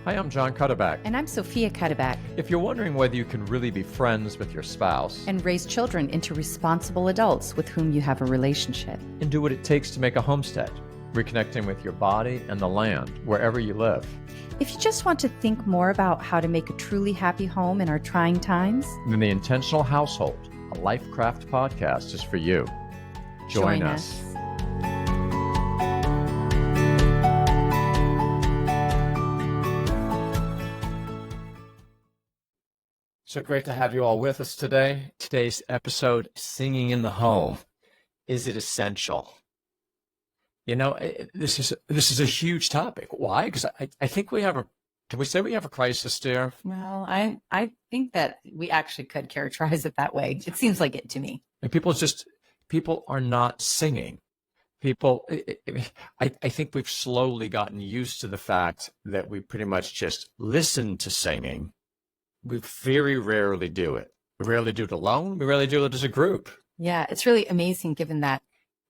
Hi, I'm John Cuddeback. And I'm Sophia Cuddeback. If you're wondering whether you can really be friends with your spouse and raise children into responsible adults with whom you have a relationship, and do what it takes to make a homestead, reconnecting with your body and the land wherever you live. If you just want to think more about how to make a truly happy home in our trying times, then The Intentional Household, a LifeCraft podcast, is for you. Join us. So great to have you all with us today. Today's episode, Singing in the Home. Is it essential? You know, this is a huge topic. Why? Because I think can we say we have a crisis there? Well, I think that we actually could characterize it that way. It seems like it to me. And people are not singing. I think we've slowly gotten used to the fact that we pretty much just listen to singing. We very rarely do it. We rarely do it alone. We rarely do it as a group. Yeah, it's really amazing given that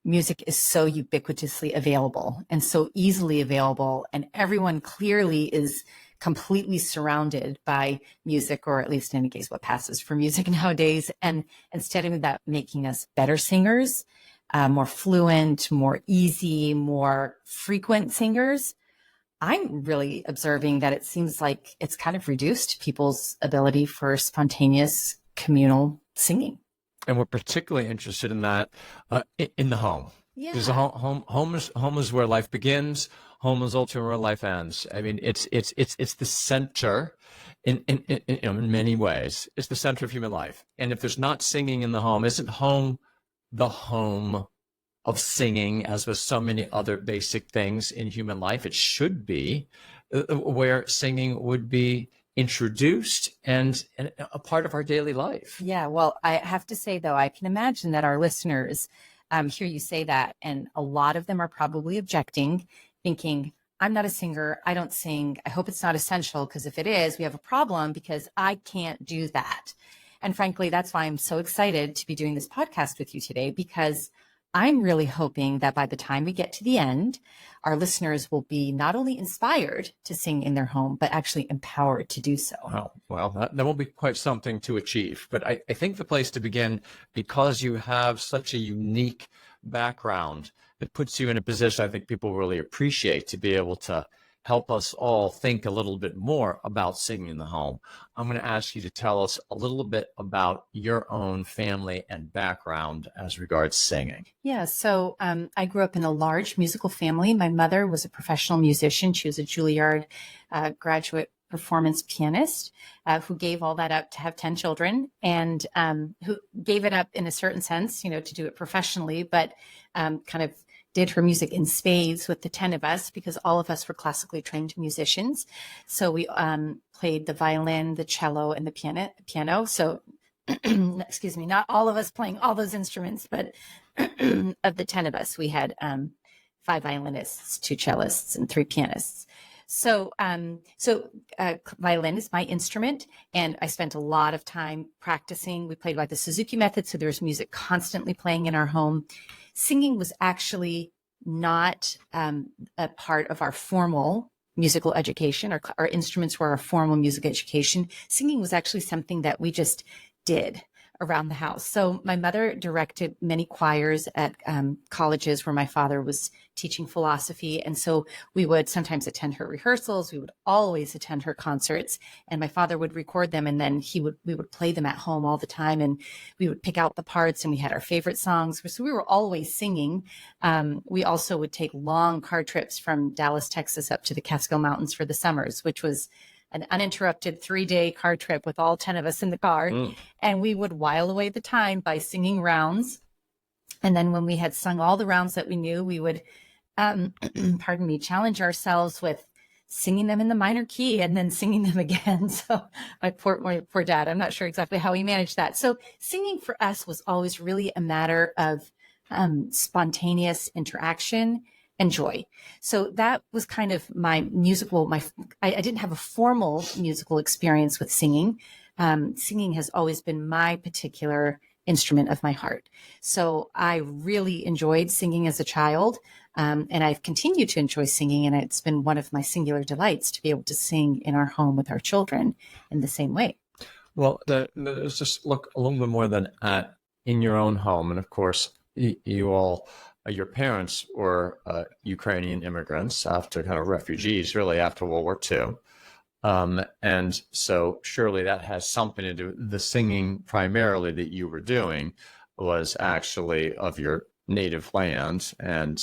music is so ubiquitously available and so easily available, and everyone clearly is completely surrounded by music, or at least in any case what passes for music nowadays. And instead of that making us better singers, more fluent, more easy, more frequent singers, I'm really observing that it seems like it's kind of reduced people's ability for spontaneous communal singing. And we're particularly interested in that in the home. Yeah. Because home is where life begins. Home is ultimately where life ends. I mean, it's the center in many ways. It's the center of human life. And if there's not singing in the home, isn't home the home of singing, as with so many other basic things in human life? It should be where singing would be introduced and a part of our daily life. Yeah, well, I have to say, though, I can imagine that our listeners hear you say that, and a lot of them are probably objecting, thinking, I'm not a singer, I don't sing, I hope it's not essential, because if it is, we have a problem because I can't do that. And frankly, that's why I'm so excited to be doing this podcast with you today, because I'm really hoping that by the time we get to the end, our listeners will be not only inspired to sing in their home, but actually empowered to do so. Oh, well, that will be quite something to achieve. But I think the place to begin, because you have such a unique background, that puts you in a position I think people really appreciate, to be able to help us all think a little bit more about singing in the home. I'm going to ask you to tell us a little bit about your own family and background as regards singing. Yeah, so I grew up in a large musical family. My mother was a professional musician. She was a Juilliard graduate performance pianist who gave all that up to have 10 children, and who gave it up in a certain sense, to do it professionally, but kind of did her music in spades with the 10 of us, because all of us were classically trained musicians. So we played the violin, the cello, and the piano. So, excuse me, not all of us playing all those instruments, but of the 10 of us, we had 5 violinists, 2 cellists, and 3 pianists. So violin is my instrument, and I spent a lot of time practicing. We played by the Suzuki method, so there was music constantly playing in our home. Singing was actually not a part of our formal musical education. Our instruments were our formal music education. Singing was actually something that we just did around the house. So my mother directed many choirs at colleges where my father was teaching philosophy. And so we would sometimes attend her rehearsals. We would always attend her concerts, and my father would record them. And then we would play them at home all the time. And we would pick out the parts, and we had our favorite songs. So we were always singing. We also would take long car trips from Dallas, Texas up to the Catskill Mountains for the summers, which was an uninterrupted 3-day car trip with all 10 of us in the car. And we would while away the time by singing rounds. And then when we had sung all the rounds that we knew, we would, challenge ourselves with singing them in the minor key and then singing them again. So my poor dad, I'm not sure exactly how he managed that. So singing for us was always really a matter of spontaneous interaction and joy. So that was kind of my musical, I didn't have a formal musical experience with singing. Singing has always been my particular instrument of my heart. So I really enjoyed singing as a child. And I've continued to enjoy singing, and it's been one of my singular delights to be able to sing in our home with our children in the same way. Well, let's just look a little bit more than at in your own home. And of course, you all, your parents were Ukrainian immigrants after kind of refugees, really after World War II. And so surely that has something to do. The singing primarily that you were doing was actually of your native land, and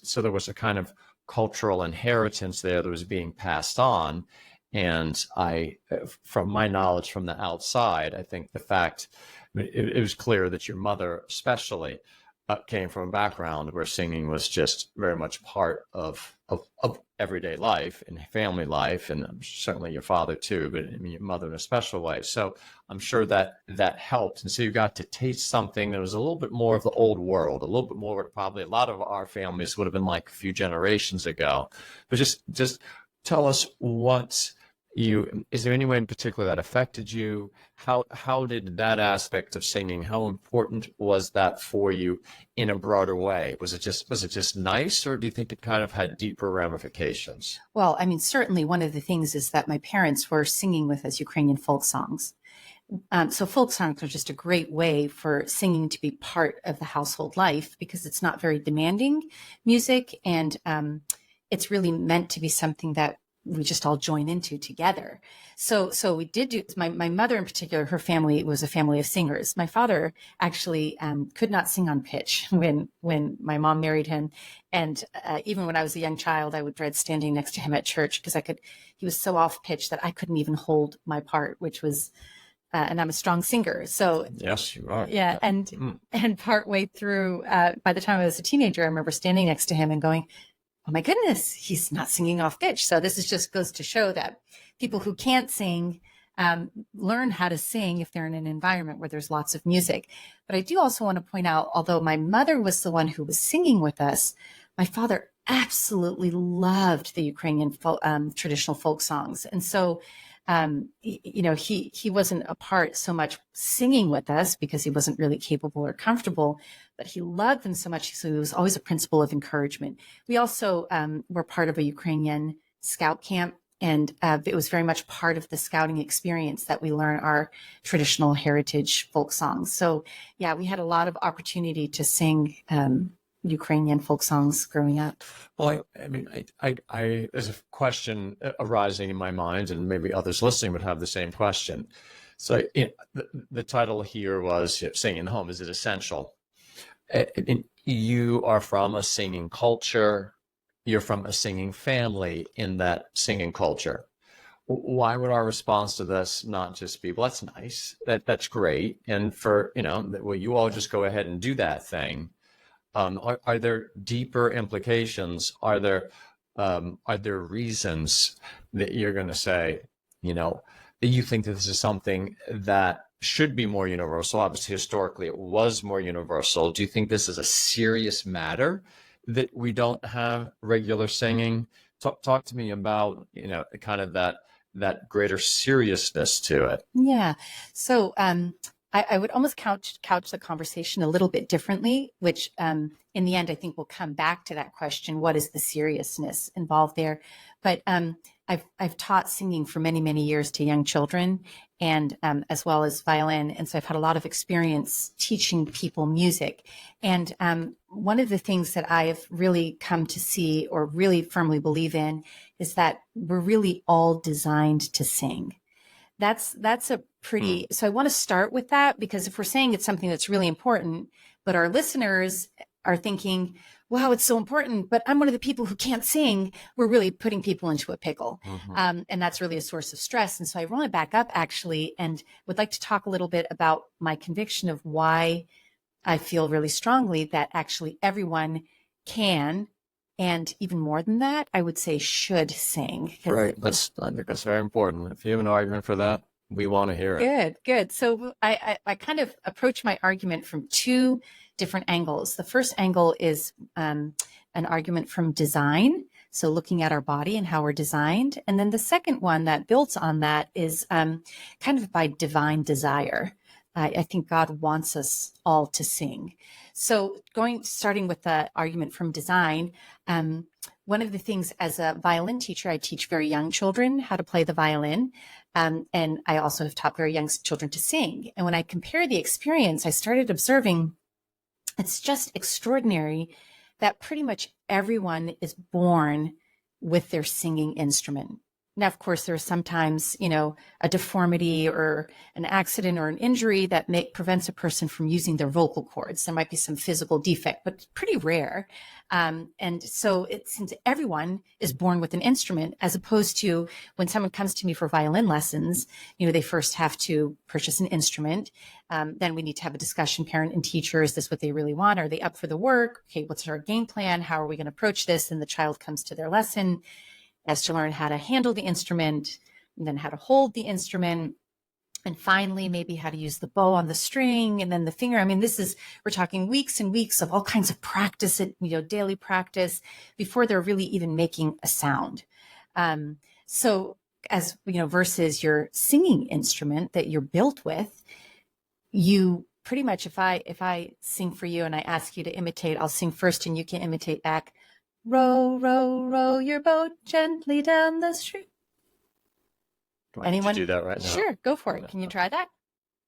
so there was a kind of cultural inheritance there that was being passed on. And from my knowledge from the outside, I think the fact it was clear that your mother, especially, came from a background where singing was just very much part of everyday life and family life, and certainly your father too, but I mean your mother in a special way. So I'm sure that helped. And so you got to taste something that was a little bit more of the old world, a little bit more what probably a lot of our families would have been like a few generations ago. But just tell us is there any way in particular that affected you? How did that aspect of singing, how important was that for you in a broader way? Was it just nice, or do you think it kind of had deeper ramifications? Well, I mean, certainly one of the things is that my parents were singing with us Ukrainian folk songs. So folk songs are just a great way for singing to be part of the household life because it's not very demanding music, and it's really meant to be something that we just all join into together. So we did do, my mother in particular, her family was a family of singers. My father actually could not sing on pitch when my mom married him. And even when I was a young child, I would dread standing next to him at church because he was so off pitch that I couldn't even hold my part, which was, and I'm a strong singer. So yes, you are. Yeah. And partway through, by the time I was a teenager, I remember standing next to him and going, oh my goodness, he's not singing off pitch. So this is just goes to show that people who can't sing learn how to sing if they're in an environment where there's lots of music. But I do also want to point out, although my mother was the one who was singing with us, my father absolutely loved the Ukrainian traditional folk songs. And so, he wasn't a part so much singing with us because he wasn't really capable or comfortable, but he loved them so much. So he was always a principle of encouragement. We also were part of a Ukrainian scout camp, and it was very much part of the scouting experience that we learn our traditional heritage folk songs. So yeah, we had a lot of opportunity to sing Ukrainian folk songs growing up. Well, I mean, there's a question arising in my mind, and maybe others listening would have the same question. So, the title here was "Singing Home." Is it essential? And you are from a singing culture. You're from a singing family in that singing culture. Why would our response to this not just be, well, that's nice, that's great, and for well, you all just go ahead and do that thing? Are there deeper implications? Are there reasons that you're going to say, that you think that this is something that should be more universal? Obviously, historically, it was more universal. Do you think this is a serious matter that we don't have regular singing? Talk to me about, kind of that greater seriousness to it. Yeah. So, I would almost couch the conversation a little bit differently, which in the end, I think we'll come back to that question. What is the seriousness involved there? But I've taught singing for many, many years to young children, and as well as violin. And so I've had a lot of experience teaching people music. And one of the things that I've really come to see or really firmly believe in is that we're really all designed to sing. That's a pretty, so I want to start with that, because if we're saying it's something that's really important, but our listeners are thinking, wow, it's so important, but I'm one of the people who can't sing, we're really putting people into a pickle. Mm-hmm. And that's really a source of stress. And so I want to back up actually, and would like to talk a little bit about my conviction of why I feel really strongly that actually everyone can, and even more than that, I would say should sing. Right. I think that's very important. If you have an argument for that, we want to hear it. Good. So I kind of approach my argument from two different angles. The first angle is an argument from design. So looking at our body and how we're designed. And then the second one that builds on that is kind of by divine desire. I think God wants us all to sing. So starting with the argument from design, one of the things as a violin teacher, I teach very young children how to play the violin. And I also have taught very young children to sing. And when I compare the experience, I started observing it's just extraordinary that pretty much everyone is born with their singing instrument. Now, of course, there are sometimes, a deformity or an accident or an injury that prevents a person from using their vocal cords. There might be some physical defect, but it's pretty rare. And so it seems everyone is born with an instrument, as opposed to when someone comes to me for violin lessons, they first have to purchase an instrument. Then we need to have a discussion, parent and teacher. Is this what they really want? Are they up for the work? Okay, what's our game plan? How are we going to approach this? And the child comes to their lesson, has to learn how to handle the instrument, and then how to hold the instrument, and finally maybe how to use the bow on the string and then the finger. I mean, we're talking weeks and weeks of all kinds of practice, daily practice before they're really even making a sound. So as versus your singing instrument that you're built with, you pretty much, if I sing for you and I ask you to imitate, I'll sing first and you can imitate back. Row, row, row your boat gently down the stream. Anyone do that right now? Sure, go for it. Can you try that?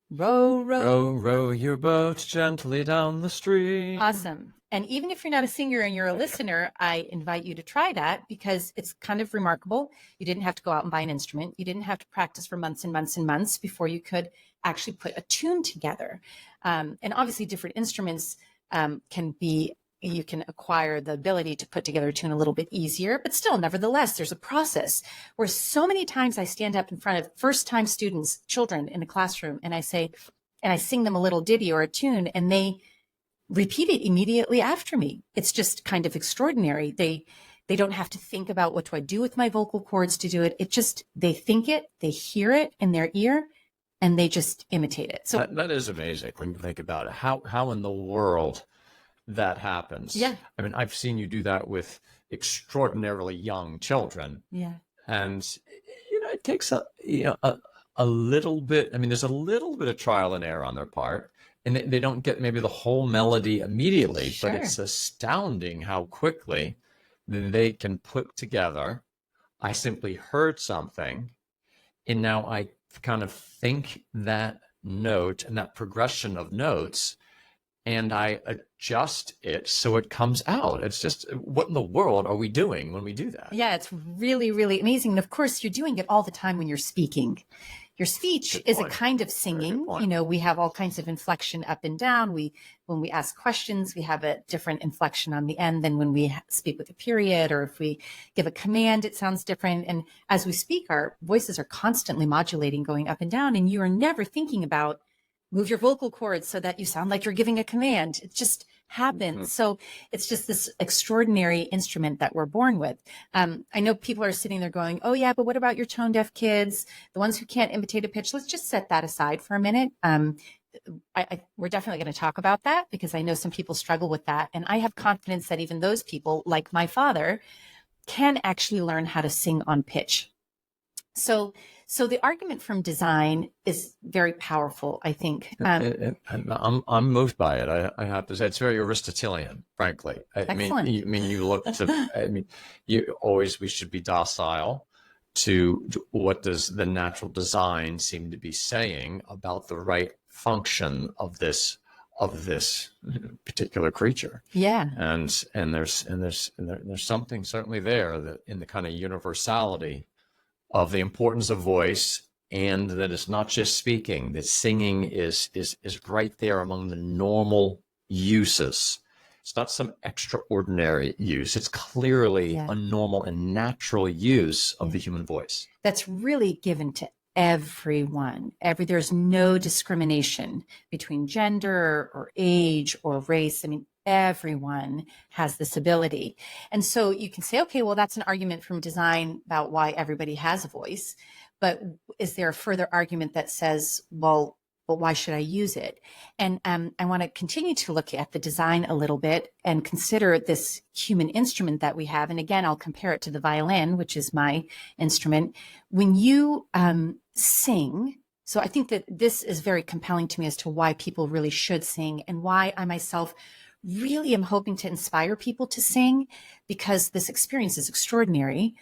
Row, row. Row, row your boat gently down the stream. Awesome. And even if you're not a singer and you're a listener, I invite you to try that because it's kind of remarkable. You didn't have to go out and buy an instrument. You didn't have to practice for months and months and months before you could actually put a tune together. And obviously different instruments you can acquire the ability to put together a tune a little bit easier, but still, nevertheless, there's a process where so many times I stand up in front of first-time students, children in a classroom, and I sing them a little ditty or a tune, and they repeat it immediately after me. It's just kind of extraordinary. They don't have to think about what do I do with my vocal cords to do it. They think it, they hear it in their ear, and they just imitate it. So that is amazing when you think about it. How in the world that happens? Yeah. I mean, I've seen you do that with extraordinarily young children. Yeah. And it takes a little bit. I mean, there's a little bit of trial and error on their part, and they don't get maybe the whole melody immediately. Sure. But it's astounding how quickly they can put together. I simply heard something, and now I kind of think that note and that progression of notes, and I adjust it so it comes out. It's just, what in the world are we doing when we do that? Yeah, it's really, really amazing. And of course, you're doing it all the time when you're speaking. Your speech is a kind of singing. We have all kinds of inflection up and down. When we ask questions, we have a different inflection on the end than when we speak with a period, or if we give a command, it sounds different. And as we speak, our voices are constantly modulating, going up and down, and you are never thinking about move your vocal cords so that you sound like you're giving a command. It just happens. Mm-hmm. So it's just this extraordinary instrument that we're born with. I know people are sitting there going, oh yeah, but what about your tone deaf kids? The ones who can't imitate a pitch? Let's just set that aside for a minute. We're definitely going to talk about that because I know some people struggle with that. And I have confidence that even those people, like my father, can actually learn how to sing on pitch. So the argument from design is very powerful, I think. I'm moved by it. I have to say it's very Aristotelian, frankly. Excellent. You look to. We should be docile to what does the natural design seem to be saying about the right function of this particular creature. Yeah. And there's something certainly there that in the kind of universality of the importance of voice, and that it's not just speaking, that singing is right there among the normal uses. It's not some extraordinary use. It's clearly a normal and natural use of the human voice. That's really given to everyone. There's no discrimination between gender or age or race. I mean, everyone has this ability. And so you can say, okay, well, that's an argument from design about why everybody has a voice. But is there a further argument that says, well, why should I use it? And I want to continue to look at the design a little bit and consider this human instrument that we have. And again, I'll compare it to the violin, which is my instrument. When you sing, So I think that this is very compelling to me as to why people really should sing, and why I myself really am hoping to inspire people to sing, because this experience is extraordinary.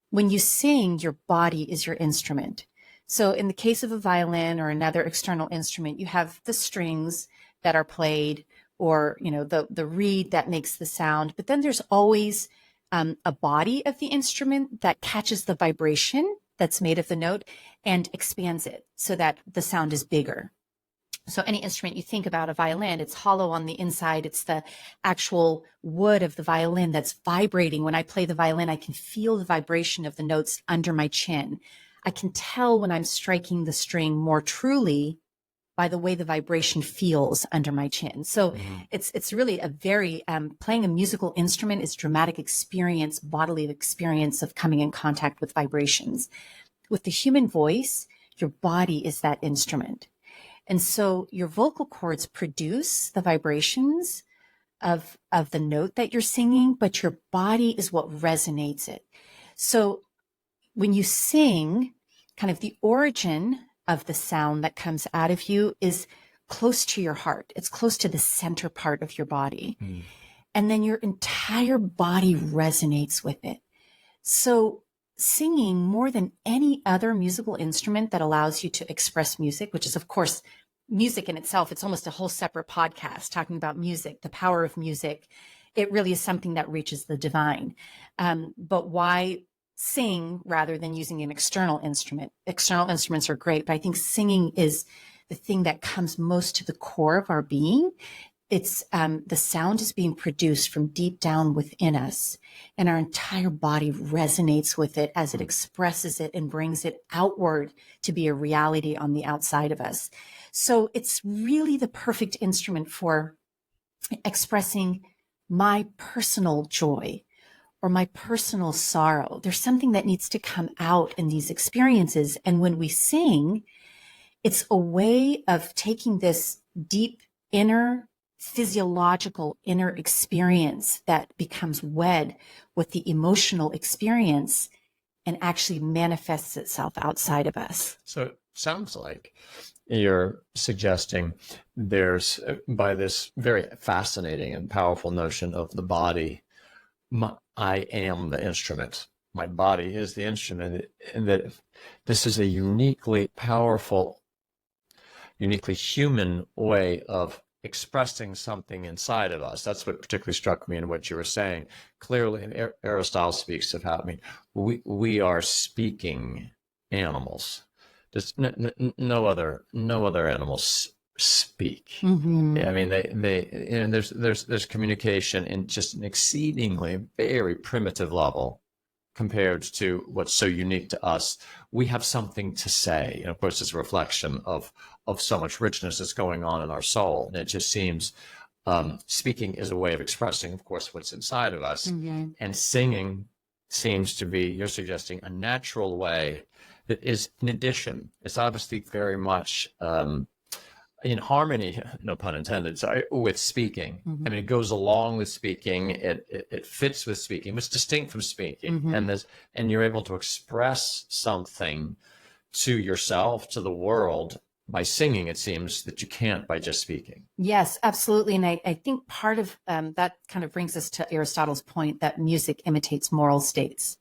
When you sing, your body is your instrument. So in the case of a violin or another external instrument, you have the strings that are played, or, you know, the reed that makes the sound. But then there's always a body of the instrument that catches the vibration that's made of the note and expands it so that the sound is bigger. So any instrument you think about, a violin, it's hollow on the inside. It's the actual wood of the violin that's vibrating. When I play the violin, I can feel the vibration of the notes under my chin. I can tell when I'm striking the string more truly by the way the vibration feels under my chin. So it's really a very, playing a musical instrument is dramatic experience, bodily experience of coming in contact with vibrations. With the human voice, your body is that instrument. And so your vocal cords produce the vibrations of the note that you're singing, but your body is what resonates it. So when you sing, kind of the origin of the sound that comes out of you is close to your heart. It's close to the center part of your body. And then your entire body resonates with it. So singing, more than any other musical instrument that allows you to express music, which is, of course, music in itself, it's almost a whole separate podcast talking about music, the power of music. It really is something that reaches the divine. But why sing rather than using an external instrument? External instruments are great, but I think singing is the thing that comes most to the core of our being. It's the sound is being produced from deep down within us, and our entire body resonates with it as it expresses it and brings it outward to be a reality on the outside of us. So it's really the perfect instrument for expressing my personal joy or my personal sorrow. There's something that needs to come out in these experiences. And when we sing, it's a way of taking this deep inner physiological inner experience that becomes wed with the emotional experience and actually manifests itself outside of us. So it sounds like you're suggesting there's, by this very fascinating and powerful notion of the body, I am the instrument. My body is the instrument, and that this is a uniquely powerful, uniquely human way of expressing something inside of us. That's what particularly struck me in what you were saying. Clearly, and Aristotle speaks of how, I mean, we are speaking animals. There's no other animals speak. I mean, they you know, there's communication in just an exceedingly very primitive level compared to what's so unique to us. We have something to say, and of course, it's a reflection of so much richness that's going on in our soul. And it just seems speaking is a way of expressing, of course, what's inside of us, and singing seems to be, you're suggesting, a natural way that is, in addition, it's obviously very much in harmony, no pun intended, sorry, with speaking. I mean, it goes along with speaking. It fits with speaking. It's distinct from speaking, and you're able to express something to yourself, to the world, by singing. It seems that you can't by just speaking. Yes, absolutely. And I think part of that kind of brings us to Aristotle's point that music imitates moral states.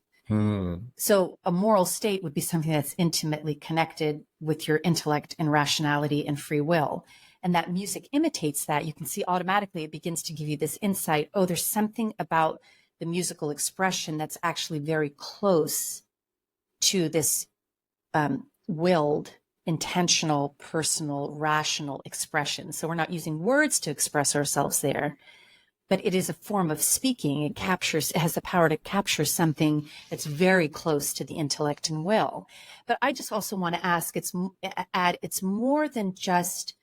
So a moral state would be something that's intimately connected with your intellect and rationality and free will. And that music imitates that. You can see automatically it begins to give you this insight. Oh, there's something about the musical expression that's actually very close to this willed, intentional, personal, rational expression. So we're not using words to express ourselves there, but it is a form of speaking. It has the power to capture something that's very close to the intellect and will. But I just also want to ask, it's more than just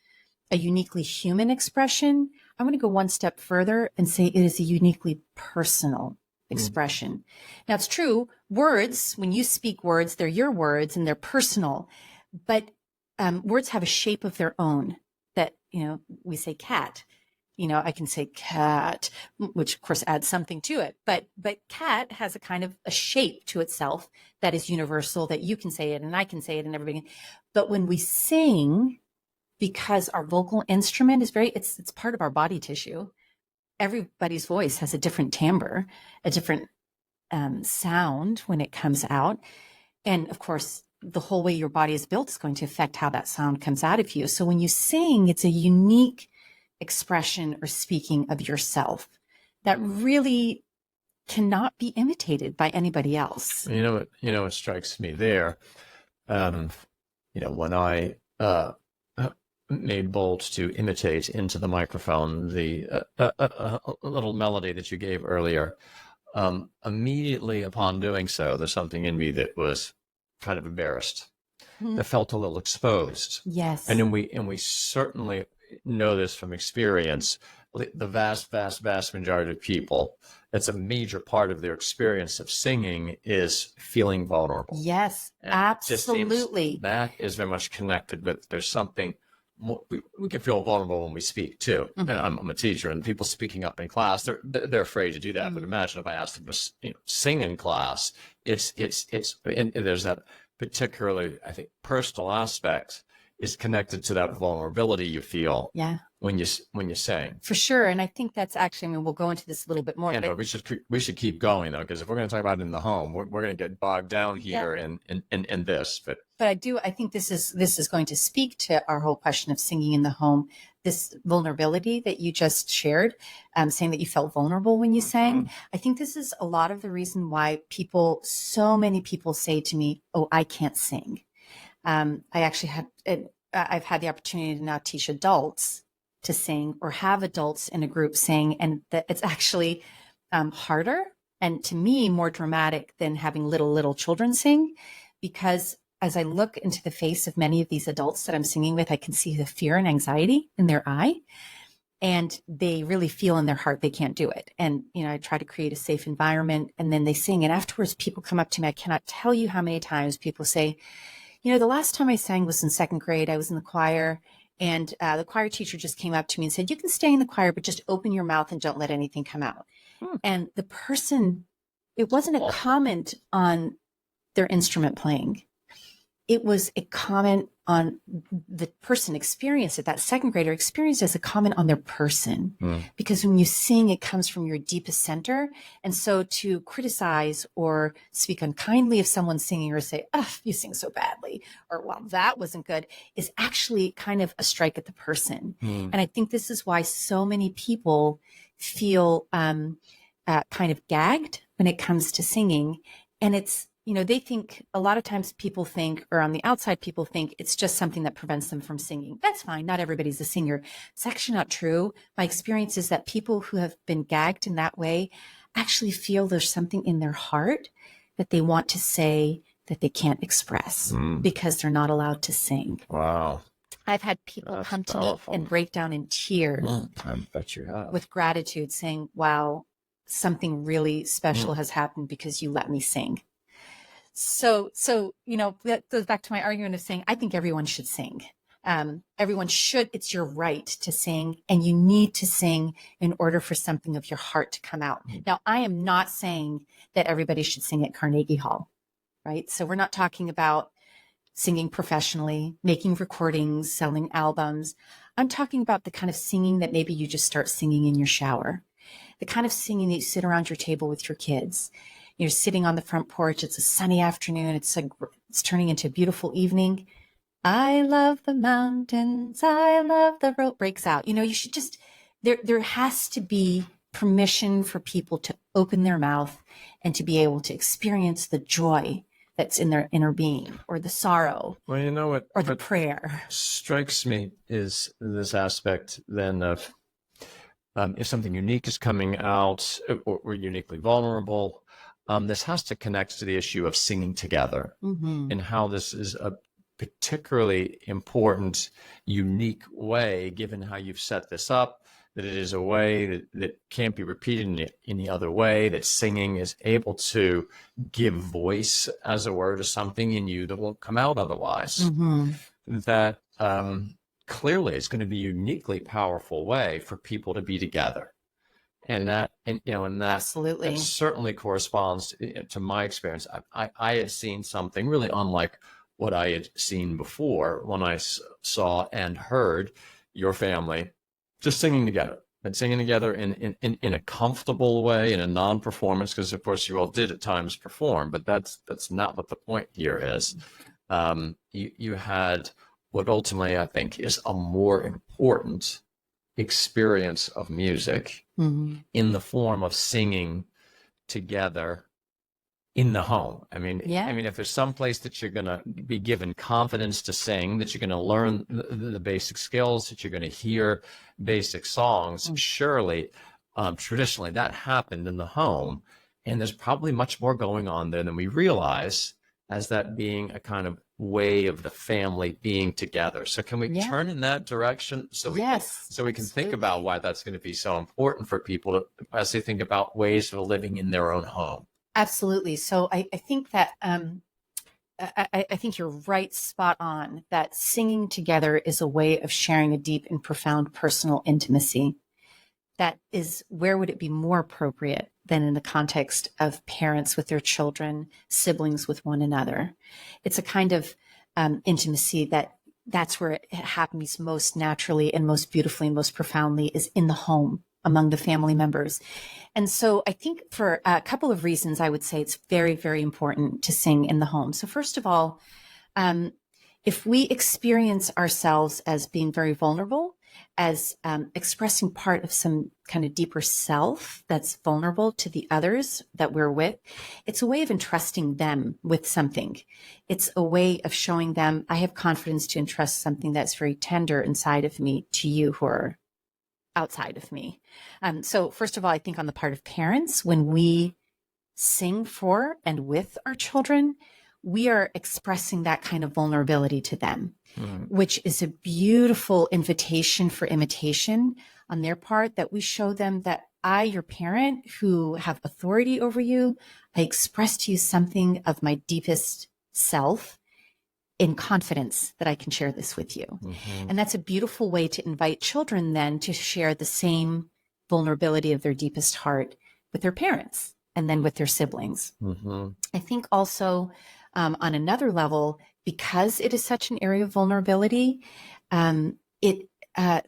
a uniquely human expression. I'm going to go one step further and say it is a uniquely personal expression. Now, it's true, words, when you speak words, they're your words and they're personal, but words have a shape of their own that, we say cat. I can say cat, which of course adds something to it, but cat has a kind of a shape to itself that is universal, that you can say it and I can say it and everybody can. But when we sing, because our vocal instrument is it's part of our body tissue. Everybody's voice has a different timbre, a different sound when it comes out. And of course, the whole way your body is built is going to affect how that sound comes out of you. So when you sing, it's a unique expression or speaking of yourself that really cannot be imitated by anybody else. What strikes me there, when I made bold to imitate into the microphone the little melody that you gave earlier, immediately upon doing so, there's something in me that was kind of embarrassed, that felt a little exposed. Yes. And we certainly know this from experience. The vast majority of people, that's a major part of their experience of singing, is feeling vulnerable. Yes, And absolutely. That is very much connected with, there's something more, we can feel vulnerable when we speak too. And I'm a teacher, and people speaking up in class, they're afraid to do that. But imagine if I asked them to sing in class. It's and there's that particularly, I think, personal aspect is connected to that vulnerability you feel. Yeah. When you sing. For sure. And I think that's actually, we'll go into this a little bit more. Yeah, we should keep going though, because if we're going to talk about it in the home, we're going to get bogged down here in this. But I think this is going to speak to our whole question of singing in the home. This vulnerability that you just shared, saying that you felt vulnerable when you sang. I think this is a lot of the reason why so many people say to me, "Oh, I can't sing." I've had the opportunity to now teach adults to sing, or have adults in a group sing, and that it's actually harder, and to me more dramatic than having little children sing, because as I look into the face of many of these adults that I'm singing with, I can see the fear and anxiety in their eye, and they really feel in their heart they can't do it. And I try to create a safe environment, and then they sing, and afterwards people come up to me. I cannot tell you how many times people say, the last time I sang was in second grade. I was in the choir, and the choir teacher just came up to me and said, "You can stay in the choir, but just open your mouth and don't let anything come out." And the person, it wasn't a comment on their instrument playing. It was a comment on the person experienced it. That second grader experienced it as a comment on their person. Because when you sing, it comes from your deepest center. And so to criticize or speak unkindly of someone singing, or say, "Oh, you sing so badly," or "Well, that wasn't good," is actually kind of a strike at the person. And I think this is why so many people feel kind of gagged when it comes to singing. And it's, they think, a lot of times people think, or on the outside, people think it's just something that prevents them from singing. That's fine. Not everybody's a singer. It's actually not true. My experience is that people who have been gagged in that way actually feel there's something in their heart that they want to say that they can't express because they're not allowed to sing. Wow. I've had people come to me and break down in tears I bet you have. with gratitude, saying, "Wow, something really special has happened because you let me sing." So, that goes back to my argument of saying, I think everyone should sing. Everyone should. It's your right to sing, and you need to sing in order for something of your heart to come out. Now, I am not saying that everybody should sing at Carnegie Hall, right? So we're not talking about singing professionally, making recordings, selling albums. I'm talking about the kind of singing that maybe you just start singing in your shower, the kind of singing that you sit around your table with your kids. You're sitting on the front porch. It's a sunny afternoon. It's turning into a beautiful evening. "I love the mountains. I love the road," breaks out. You should just, there has to be permission for people to open their mouth and to be able to experience the joy that's in their inner being, or the sorrow. Well, what? Or the prayer. Strikes me is this aspect then of if something unique is coming out, or we're uniquely vulnerable, this has to connect to the issue of singing together, and how this is a particularly important, unique way, given how you've set this up, that it is a way that can't be repeated in any other way, that singing is able to give voice, as it were, to something in you that won't come out otherwise. That clearly it's going to be a uniquely powerful way for people to be together. And that, and that Absolutely. certainly corresponds to my experience. I had seen something really unlike what I had seen before when I saw and heard your family just singing together, and singing together in a comfortable way, in a non-performance, because of course you all did at times perform, but that's not what the point here is. You had what ultimately I think is a more important experience of music in the form of singing together in the home. I mean, if there's some place that you're going to be given confidence to sing, that you're going to learn the basic skills, that you're going to hear basic songs, surely, traditionally that happened in the home. And there's probably much more going on there than we realize, as that being a kind of way of the family being together. So can we turn in that direction so we can think about why that's going to be so important for people as they think about ways of living in their own home? Absolutely. So I think that I think you're right, spot on, that singing together is a way of sharing a deep and profound personal intimacy. That is, where would it be more appropriate than in the context of parents with their children, siblings with one another? It's a kind of intimacy that's where it happens most naturally and most beautifully and most profoundly, is in the home among the family members. And so I think for a couple of reasons, I would say it's very, very important to sing in the home. So first of all, if we experience ourselves as being very vulnerable, as expressing part of some kind of deeper self that's vulnerable to the others that we're with, it's a way of entrusting them with something. It's a way of showing them, I have confidence to entrust something that's very tender inside of me to you who are outside of me. So first of all, I think on the part of parents, when we sing for and with our children, we are expressing that kind of vulnerability to them, which is a beautiful invitation for imitation on their part, that we show them that I, your parent who have authority over you, I express to you something of my deepest self in confidence that I can share this with you. And that's a beautiful way to invite children then to share the same vulnerability of their deepest heart with their parents and then with their siblings. I think also on another level, because it is such an area of vulnerability, it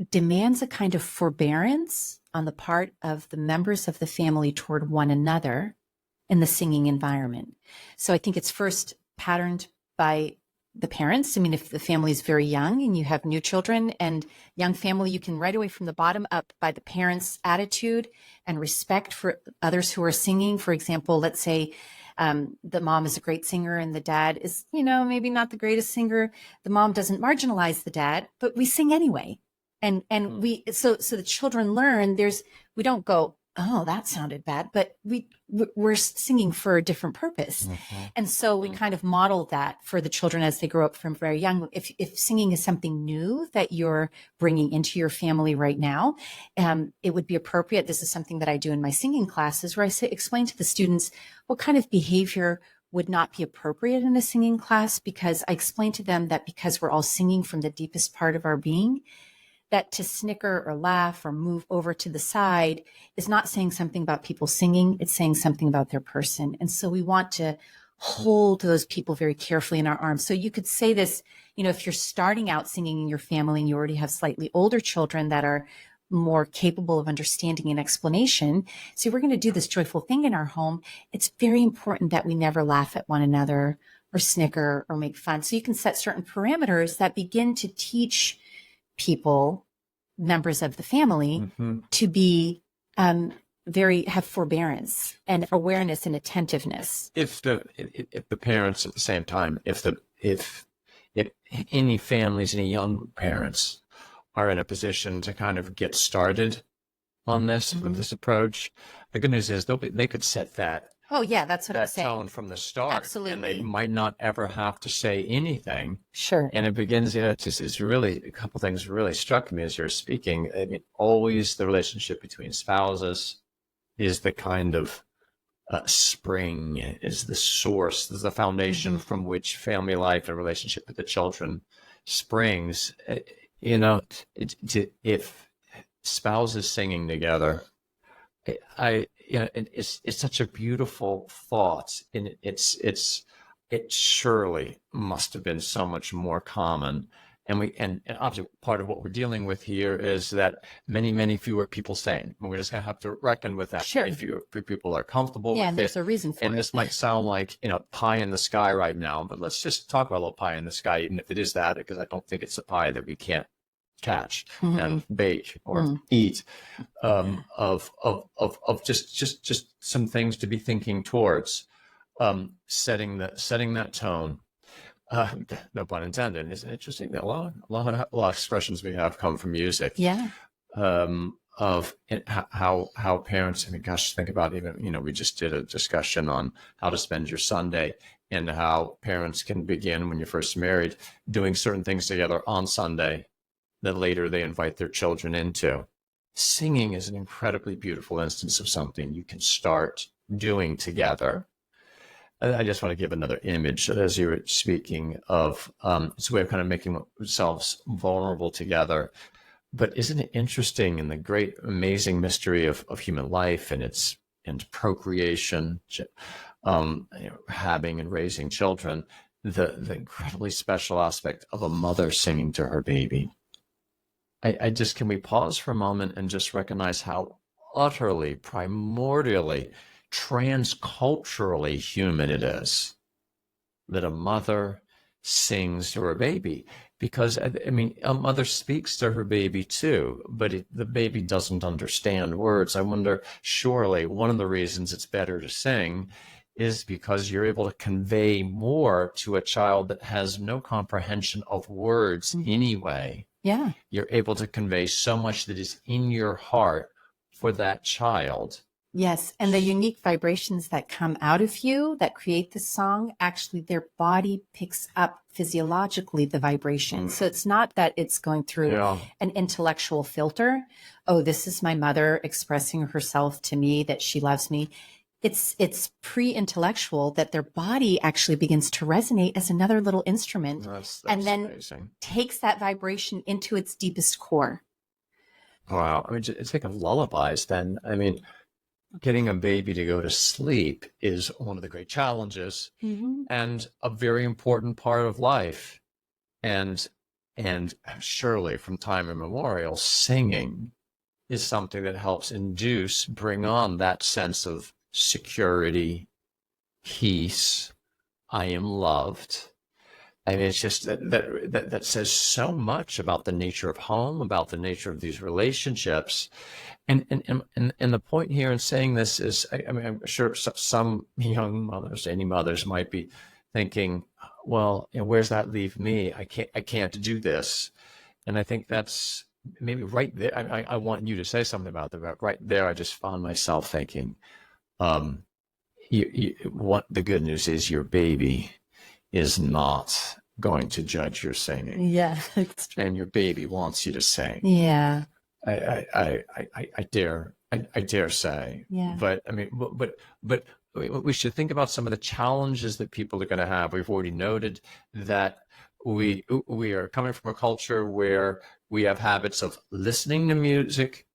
demands a kind of forbearance on the part of the members of the family toward one another in the singing environment. So I think it's first patterned by the parents. I mean, if the family is very young and you have new children and young family, you can right away from the bottom up by the parents' attitude and respect for others who are singing. For example, let's say the mom is a great singer and the dad is, maybe not the greatest singer. The mom doesn't marginalize the dad, but we sing anyway. And so the children learn we don't go, oh, that sounded bad, but we're singing for a different purpose. And so we kind of model that for the children as they grow up from very young. If singing is something new that you're bringing into your family right now, it would be appropriate. This is something that I do in my singing classes, where I explain to the students what kind of behavior would not be appropriate in a singing class, because I explain to them that because we're all singing from the deepest part of our being, that to snicker or laugh or move over to the side is not saying something about people singing, it's saying something about their person. And so we want to hold those people very carefully in our arms. So you could say this, if you're starting out singing in your family and you already have slightly older children that are more capable of understanding and explanation, so we're going to do this joyful thing in our home, it's very important that we never laugh at one another or snicker or make fun. So you can set certain parameters that begin to teach people, members of the family, to be have forbearance and awareness and attentiveness. If the parents at the same time, if any families, any young parents are in a position to kind of get started on this with this approach, the good news is they could set that. Oh yeah, that's what I'm saying. That tone from the start. Absolutely. And they might not ever have to say anything. Sure. And it begins, it's really, a couple things really struck me as you're speaking. I mean, always the relationship between spouses is the kind of spring, is the source, is the foundation from which family life and relationship with the children springs. You know, if spouses singing together, it's such a beautiful thought, and it surely must have been so much more common. And obviously part of what we're dealing with here is that many fewer people sing. We're just gonna have to reckon with that. Sure. Many fewer people are comfortable Yeah, with and there's it. a reason for And it. this might sound like, pie in the sky right now, but let's just talk about a little pie in the sky, even if it is that, because I don't think it's a pie that we can't catch and bake or eat, of just some things to be thinking towards, setting that tone. No pun intended. It's interesting that a lot of expressions we have come from music. Yeah. Of how parents, I mean, gosh, think about even, we just did a discussion on how to spend your Sunday, and how parents can begin when you're first married doing certain things together on Sunday that later they invite their children into. Singing is an incredibly beautiful instance of something you can start doing together. I just want to give another image as you were speaking of, it's a way of kind of making ourselves vulnerable together. But isn't it interesting in the great, amazing mystery of human life and procreation, having and raising children, the incredibly special aspect of a mother singing to her baby? Can we pause for a moment and just recognize how utterly, primordially, transculturally human it is that a mother sings to her baby? Because, I mean, a mother speaks to her baby too, but the baby doesn't understand words. I wonder, surely one of the reasons it's better to sing is because you're able to convey more to a child that has no comprehension of words anyway. Yeah. You're able to convey so much that is in your heart for that child. Yes. And the unique vibrations that come out of you that create the song, actually their body picks up physiologically the vibration. So it's not that it's going through an intellectual filter. Oh, this is my mother expressing herself to me that she loves me. It's pre-intellectual that their body actually begins to resonate as another little instrument, That's and then amazing. Takes that vibration into its deepest core. Wow. I mean, think of lullabies then. I mean, getting a baby to go to sleep is one of the great challenges, and a very important part of life. And surely from time immemorial, singing is something that helps bring on that sense of security, peace. I am loved. I mean, it's just that says so much about the nature of home, about the nature of these relationships. And the point here in saying this is, I mean, I'm sure some young mothers, any mothers, might be thinking, well, where's that leave me? I can't do this. And I think that's maybe right there. I want you to say something about that. Right there, I just found myself thinking, what the good news is, your baby is not going to judge your singing. Yeah. And your baby wants you to sing. Yeah. I dare say. Yeah. But I mean, but we should think about some of the challenges that people are going to have. We've already noted that we are coming from a culture where we have habits of listening to music,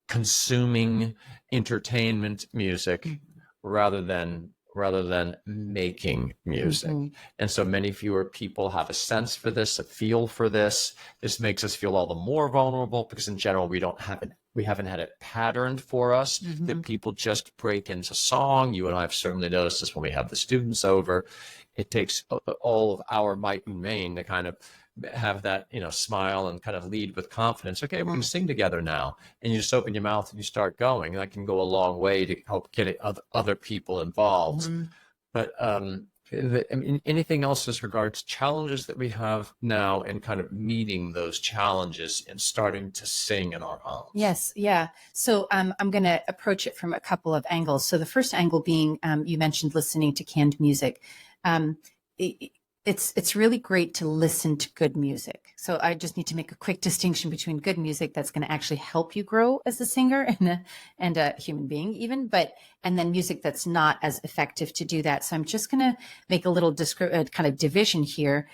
consuming entertainment music, rather than making music. And so many fewer people have a sense for this, a feel for this. This makes us feel all the more vulnerable because in general we haven't had it patterned for us, that people just break into song. You and I have certainly noticed this when we have the students over. It takes all of our might and main to kind of have that, smile and kind of lead with confidence. Okay, we're going to sing together now. And you just open your mouth and you start going. That can go a long way to help get other people involved. But I mean, anything else as regards challenges that we have now and kind of meeting those challenges and starting to sing in our homes? Yes. Yeah. So I'm going to approach it from a couple of angles. So the first angle being, you mentioned listening to canned music. It's really great to listen to good music. So I just need to make a quick distinction between good music that's going to actually help you grow as a singer and a human being even, and then music that's not as effective to do that. So I'm just going to make a little kind of division here.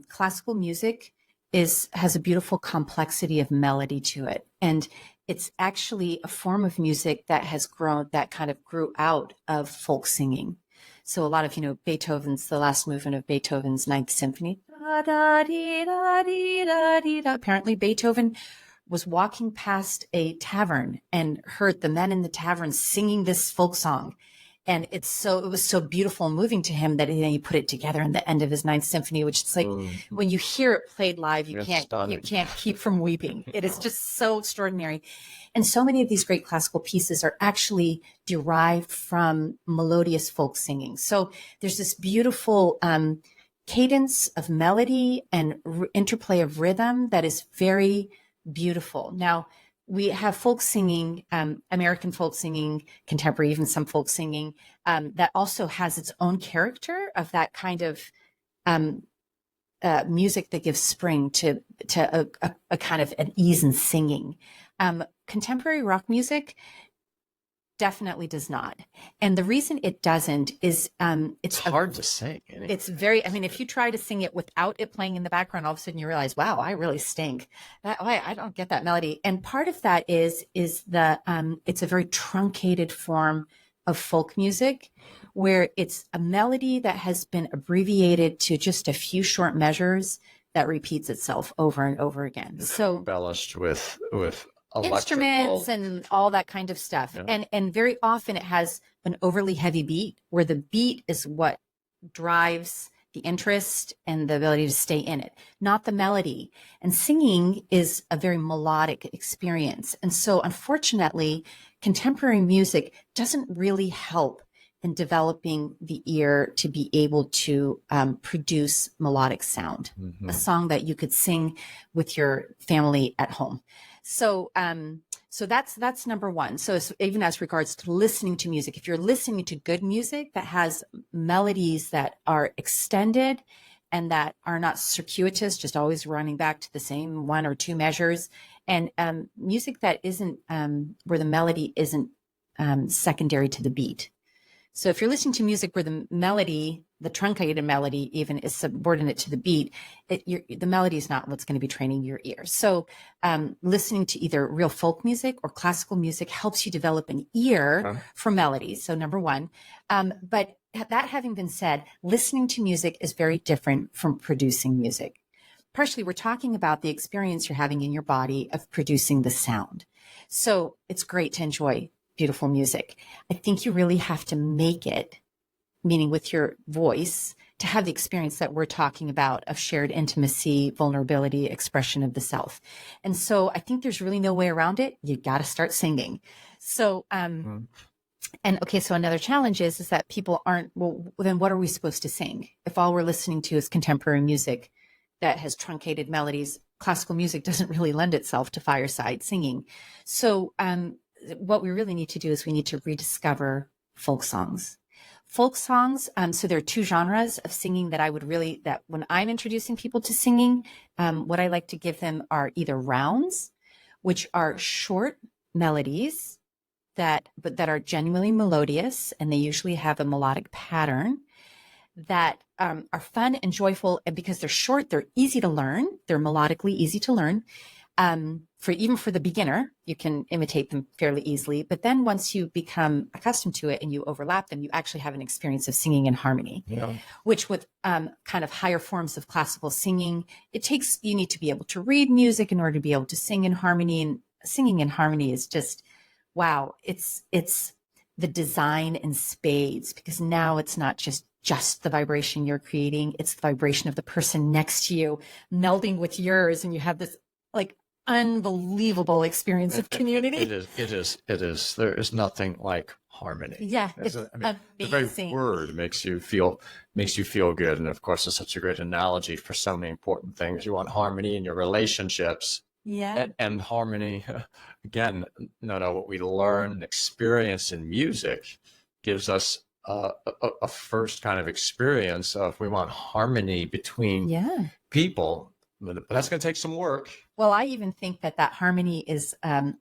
Classical music has a beautiful complexity of melody to it. And it's actually a form of music that has grown, that kind of grew out of folk singing. So a lot of, Beethoven's, the last movement of Beethoven's Ninth Symphony. Apparently Beethoven was walking past a tavern and heard the men in the tavern singing this folk song. And it was so beautiful and moving to him that he put it together in the end of his Ninth Symphony, which is like when you hear it played live, you can't keep from weeping. It is just so extraordinary. And so many of these great classical pieces are actually derived from melodious folk singing. So there's this beautiful cadence of melody and interplay of rhythm that is very beautiful. Now, we have folk singing, American folk singing, contemporary, even some folk singing, that also has its own character of that kind of music that gives spring to a kind of an ease in singing. Contemporary rock music definitely does not. And the reason it doesn't is it's hard to sing. It's very, if you try to sing it without it playing in the background, all of a sudden you realize, wow, I really stink. I don't get that melody. And part of that is it's a very truncated form of folk music where it's a melody that has been abbreviated to just a few short measures that repeats itself over and over again. So embellished with instruments and all that kind of stuff. Yeah. And very often it has an overly heavy beat where the beat is what drives the interest and the ability to stay in it, not the melody. And singing is a very melodic experience. And so unfortunately, contemporary music doesn't really help in developing the ear to be able to produce melodic sound, a song that you could sing with your family at home. So that's number one. So even as regards to listening to music, if you're listening to good music that has melodies that are extended and that are not circuitous, just always running back to the same one or two measures, and music that isn't where the melody isn't secondary to the beat. So if you're listening to music where the melody, the truncated melody even, is subordinate to the beat, the melody is not what's going to be training your ear. So listening to either real folk music or classical music helps you develop an ear for melodies. So number one. But that having been said, listening to music is very different from producing music. Partially, we're talking about the experience you're having in your body of producing the sound. So it's great to enjoy beautiful music. I think you really have to make it, meaning with your voice, to have the experience that we're talking about of shared intimacy, vulnerability, expression of the self. And so I think there's really no way around it. You got to start singing. So, and okay, so another challenge is that people aren't, well, then what are we supposed to sing? If all we're listening to is contemporary music that has truncated melodies, classical music doesn't really lend itself to fireside singing. So, what we really need to do is we need to rediscover folk songs. Folk songs, so there are two genres of singing that when I'm introducing people to singing, what I like to give them are either rounds, which are short melodies that are genuinely melodious, and they usually have a melodic pattern that are fun and joyful. And because they're short, they're easy to learn. They're melodically easy to learn. For the beginner, you can imitate them fairly easily. But then once you become accustomed to it and you overlap them, you actually have an experience of singing in harmony, which with kind of higher forms of classical singing, you need to be able to read music in order to be able to sing in harmony. And singing in harmony is just, wow, it's the design in spades, because now it's not just the vibration you're creating. It's the vibration of the person next to you melding with yours. And you have this like unbelievable experience of community. It is. There is nothing like harmony. Yeah. The very word makes you feel good. And of course, it's such a great analogy for so many important things. You want harmony in your relationships. Yeah. And harmony, again, what we learn and experience in music gives us a first kind of experience of, we want harmony between people, but that's going to take some work. Well, I even think that harmony is a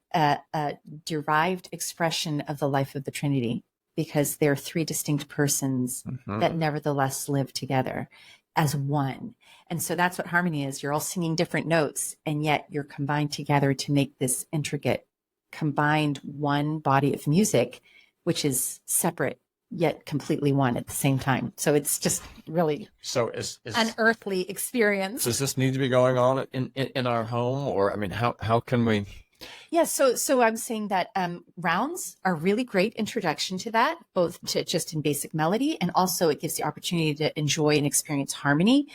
derived expression of the life of the Trinity, because they're three distinct persons that nevertheless live together. as one. And so that's what harmony is. You're all singing different notes, and yet you're combined together to make this intricate, combined one body of music, which is separate yet completely one at the same time. So it's just really an earthly experience. Does this need to be going on in our home, or I mean, how can we? Yeah, so I'm saying that rounds are really great introduction to that, both to just in basic melody, and also it gives the opportunity to enjoy and experience harmony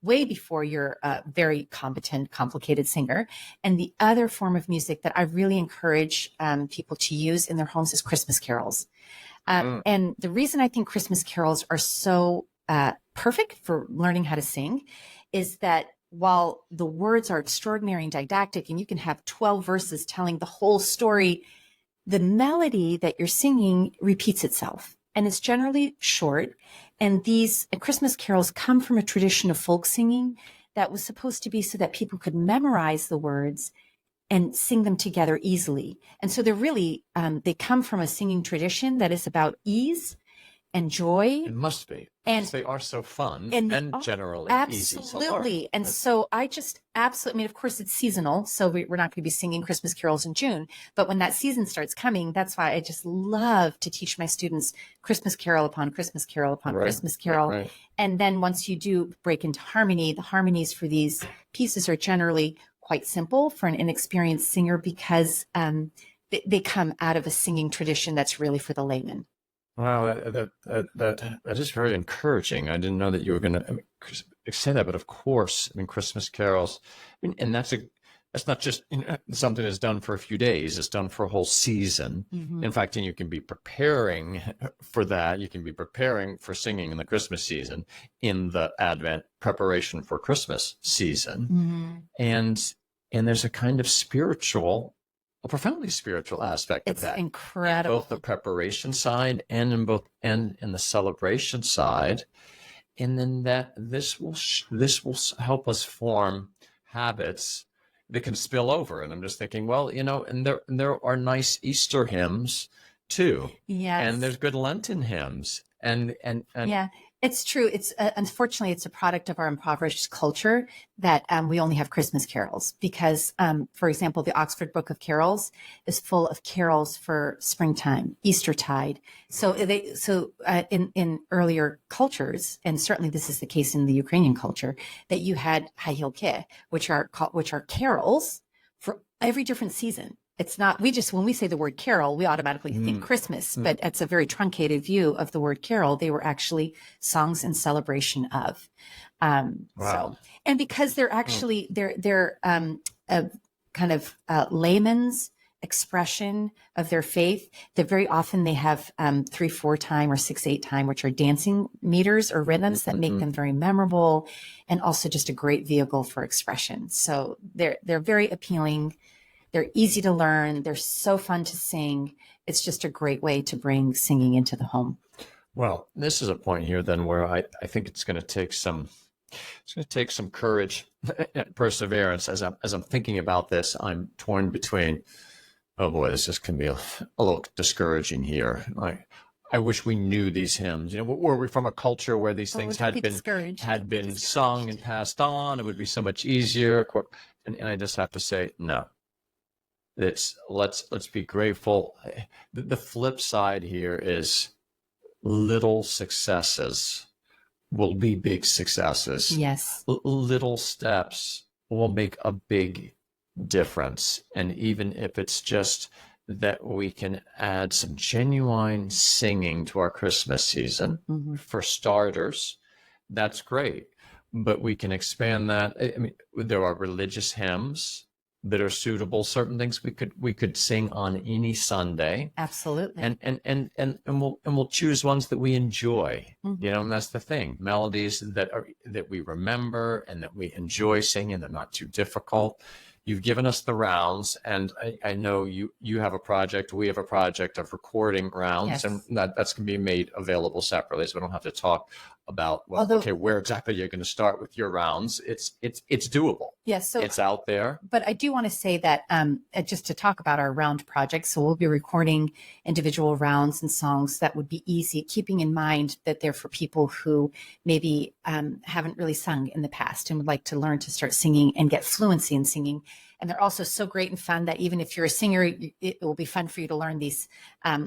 way before you're a very competent, complicated singer. And the other form of music that I really encourage people to use in their homes is Christmas carols. And the reason I think Christmas carols are so perfect for learning how to sing is that while the words are extraordinary and didactic, and you can have 12 verses telling the whole story, the melody that you're singing repeats itself. And it's generally short. And these Christmas carols come from a tradition of folk singing that was supposed to be so that people could memorize the words and sing them together easily. And so they're really, they come from a singing tradition that is about ease and joy. It must be. And they are so fun and generally easy. Absolutely. And so I just absolutely, I mean, of course it's seasonal, so we're not going to be singing Christmas carols in June, but when that season starts coming, that's why I just love to teach my students Christmas carol upon Christmas carol upon Christmas carol. Right. And then once you do break into harmony, the harmonies for these pieces are generally quite simple for an inexperienced singer because they come out of a singing tradition that's really for the layman. Wow, that is very encouraging. I didn't know that you were going to say that, but of course, I mean, Christmas carols, I mean, and that's not just something that's done for a few days. It's done for a whole season. Mm-hmm. In fact, and you can be preparing for that. You can be preparing for singing in the Christmas season in the Advent preparation for Christmas season, and there's a kind of a profoundly spiritual aspect of that. It's incredible. Both the preparation side and in the celebration side. And then this will help us form habits that can spill over. And I'm just thinking, well, and there are nice Easter hymns too. Yes. And there's good Lenten hymns. And yeah. It's true. It's unfortunately, it's a product of our impoverished culture that we only have Christmas carols because, for example, the Oxford Book of Carols is full of carols for springtime, Eastertide. So in earlier cultures, and certainly this is the case in the Ukrainian culture, that you had hayilke, which are carols for every different season. It's not, when we say the word carol, we automatically think Christmas, but it's a very truncated view of the word carol. They were actually songs in celebration of. Wow. So, and because they're actually, they're a kind of layman's expression of their faith, that very often they have 3/4 time or 6/8 time, which are dancing meters or rhythms that make them very memorable and also just a great vehicle for expression. So they're very appealing. They're easy to learn. They're so fun to sing. It's just a great way to bring singing into the home. Well, this is a point here then where I think it's going to take some courage and perseverance. As I'm thinking about this, I'm torn between, oh boy, this just can be a little discouraging here. I wish we knew these hymns. Were we from a culture where these things had been sung and passed on? It would be so much easier. And I just have to say, no. Let's be grateful. The flip side here is little successes will be big successes. Yes. Little steps will make a big difference. And even if it's just that we can add some genuine singing to our Christmas season, for starters, that's great. But we can expand that. I mean, there are religious hymns that are suitable. Certain things we could sing on any Sunday. Absolutely. And we'll choose ones that we enjoy. And that's the thing. Melodies that we remember and that we enjoy singing. They're not too difficult. You've given us the rounds, and I know you have a project. We have a project of recording rounds, and that's going to be made available separately, so we don't have to talk about, well, Although, okay, where exactly you're going to start with your rounds. It's doable. yes, so It's out there. but I do want to say that just to talk about our round project, so we'll be recording individual rounds and songs that would be easy, keeping in mind that they're for people who maybe haven't really sung in the past and would like to learn to start singing and get fluency in singing. And they're also so great and fun that even if you're a singer, it will be fun for you to learn these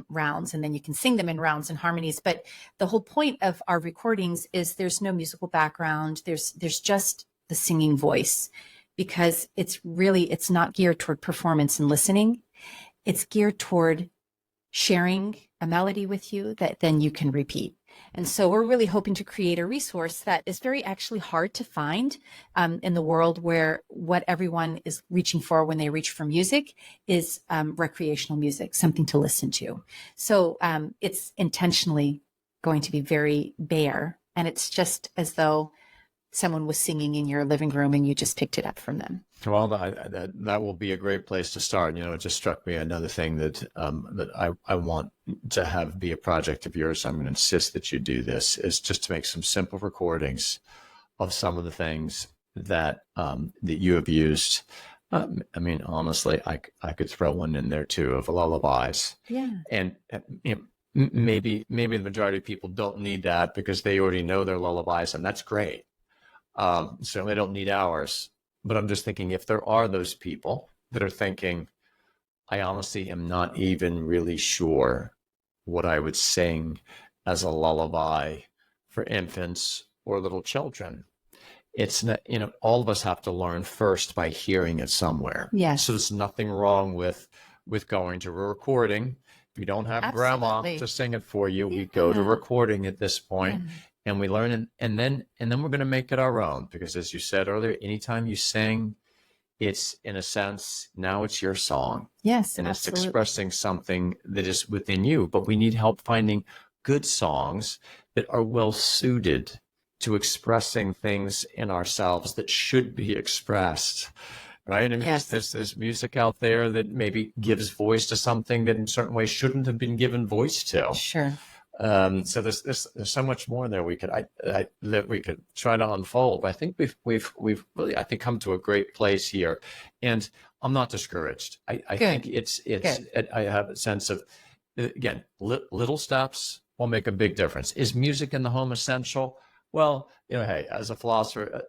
rounds, and then you can sing them in rounds and harmonies. But the whole point of our recordings is there's no musical background. There's just the singing voice, because it's not geared toward performance and listening. It's geared toward sharing a melody with you that then you can repeat. And so we're really hoping to create a resource that is very actually hard to find in the world, where what everyone is reaching for when they reach for music is recreational music, something to listen to. So it's intentionally going to be very bare, and it's just as though someone was singing in your living room and you just picked it up from them. Well, that will be a great place to start. It just struck me another thing that I want to have be a project of yours. I'm going to insist that you do this, is just to make some simple recordings of some of the things that that you have used. I mean, honestly, I could throw one in there too of lullabies. Yeah. And maybe the majority of people don't need that because they already know their lullabies, and that's great. Certainly don't need ours, but I'm just thinking, if there are those people that are thinking, I honestly am not even really sure what I would sing as a lullaby for infants or little children. It's not, all of us have to learn first by hearing it somewhere. Yes. So there's nothing wrong with going to a recording. If you don't have grandma to sing it for you, we go to recording at this point. Yeah. And we learn, and then we're going to make it our own, because as you said earlier, anytime you sing, it's, in a sense, now it's your song. Yes, and absolutely. It's expressing something that is within you. But we need help finding good songs that are well suited to expressing things in ourselves that should be expressed. Right? I mean, yes. There's music out there that maybe gives voice to something that in certain ways shouldn't have been given voice to. Sure. So there's so much more there we could try to unfold. But I think we've really, I think, come to a great place here, and I'm not discouraged. I think it's I have a sense of, again, little steps will make a big difference. Is music in the home essential? Well, hey, as a philosopher,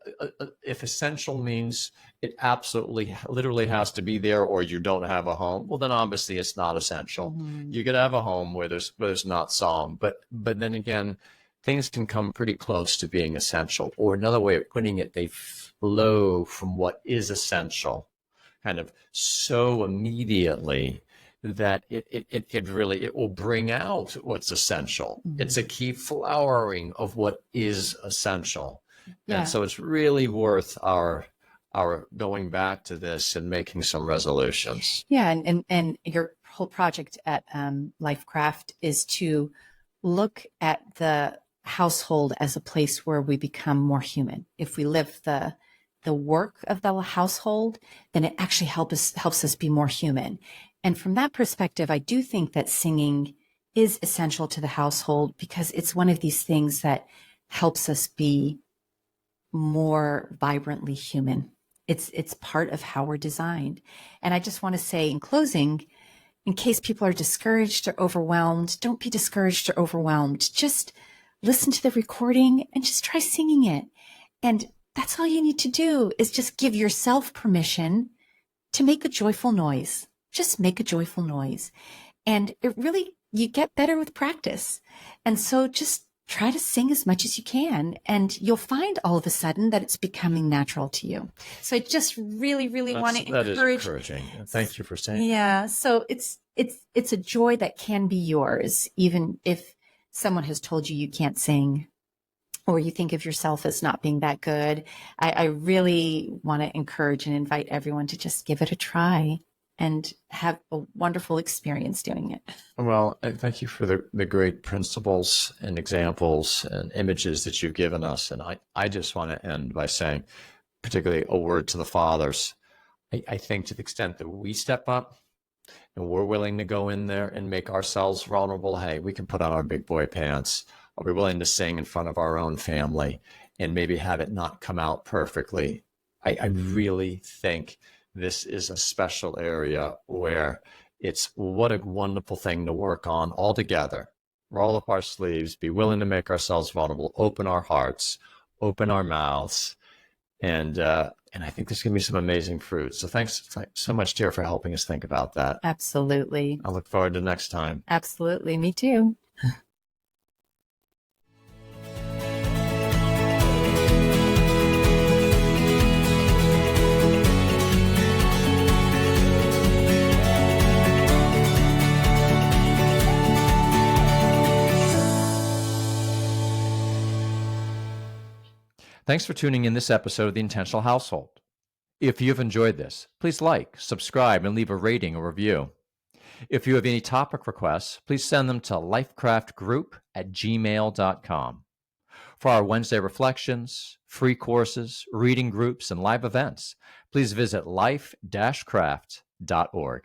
if essential means it absolutely, literally has to be there, or you don't have a home, well, then obviously it's not essential. Mm-hmm. You could have a home where there's not song, but then again, things can come pretty close to being essential. Or another way of putting it, they flow from what is essential, kind of so immediately that it will bring out what's essential. Mm-hmm. It's a key flowering of what is essential. Yeah. And so it's really worth our going back to this and making some resolutions. Yeah. And your whole project at LifeCraft is to look at the household as a place where we become more human. If we live the work of the household, then it actually helps us be more human. And from that perspective, I do think that singing is essential to the household, because it's one of these things that helps us be more vibrantly human. It's part of how we're designed. And I just want to say in closing, in case people are discouraged or overwhelmed, don't be discouraged or overwhelmed. Just listen to the recording and just try singing it. And that's all you need to do, is just give yourself permission to make a joyful noise. Just make a joyful noise. And it really, you get better with practice. And so just try to sing as much as you can, and you'll find all of a sudden that it's becoming natural to you. So I just really, really want to encourage. That is encouraging. Thank you for saying. Yeah. So it's a joy that can be yours, even if someone has told you you can't sing, or you think of yourself as not being that good. I really want to encourage and invite everyone to just give it a try and have a wonderful experience doing it. Well, thank you for the great principles and examples and images that you've given us. And I just want to end by saying, particularly a word to the fathers. I think to the extent that we step up and we're willing to go in there and make ourselves vulnerable, hey, we can put on our big boy pants. Are we willing to sing in front of our own family and maybe have it not come out perfectly? I really think this is a special area where it's what a wonderful thing to work on all together. Roll up our sleeves, be willing to make ourselves vulnerable, open our hearts, open our mouths, and I think there's going to be some amazing fruit. So thanks so much, dear, for helping us think about that. Absolutely. I look forward to next time. Absolutely. Me too. Thanks for tuning in this episode of The Intentional Household. If you've enjoyed this, please like, subscribe, and leave a rating or review. If you have any topic requests, please send them to lifecraftgroup@gmail.com. For our Wednesday reflections, free courses, reading groups, and live events, please visit life-craft.org.